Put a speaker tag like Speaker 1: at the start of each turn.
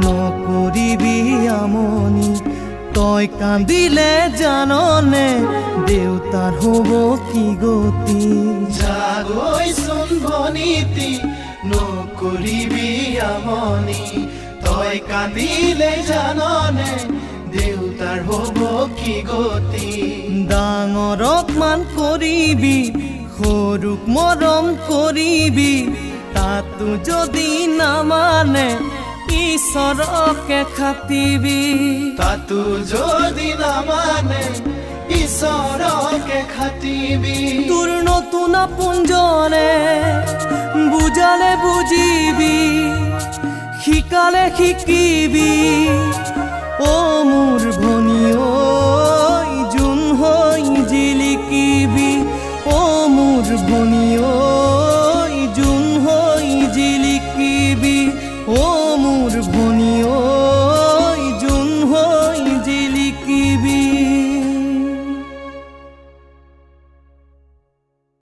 Speaker 1: নকৰিবি আমনি তই কান্দিলে জাননে দেউতাৰ হ'ব কি গতি
Speaker 2: জাগৈচোন ভনীতি নকৰিবি আমনি তই কান্দিলে জাননে দেউতাৰ হ'ব কি গতি
Speaker 1: ডাঙৰক মান কৰিবি সৰুক মৰম কৰিবি তাতো যদি নামানে ঈশ্বৰকে খাটিবি
Speaker 2: তাতো যদি নামানে ঈশ্বৰকে খাটিবি
Speaker 1: তোৰ নতুন পুঞ্জনে বুজালে বুজিবি শিকালে শিকিবি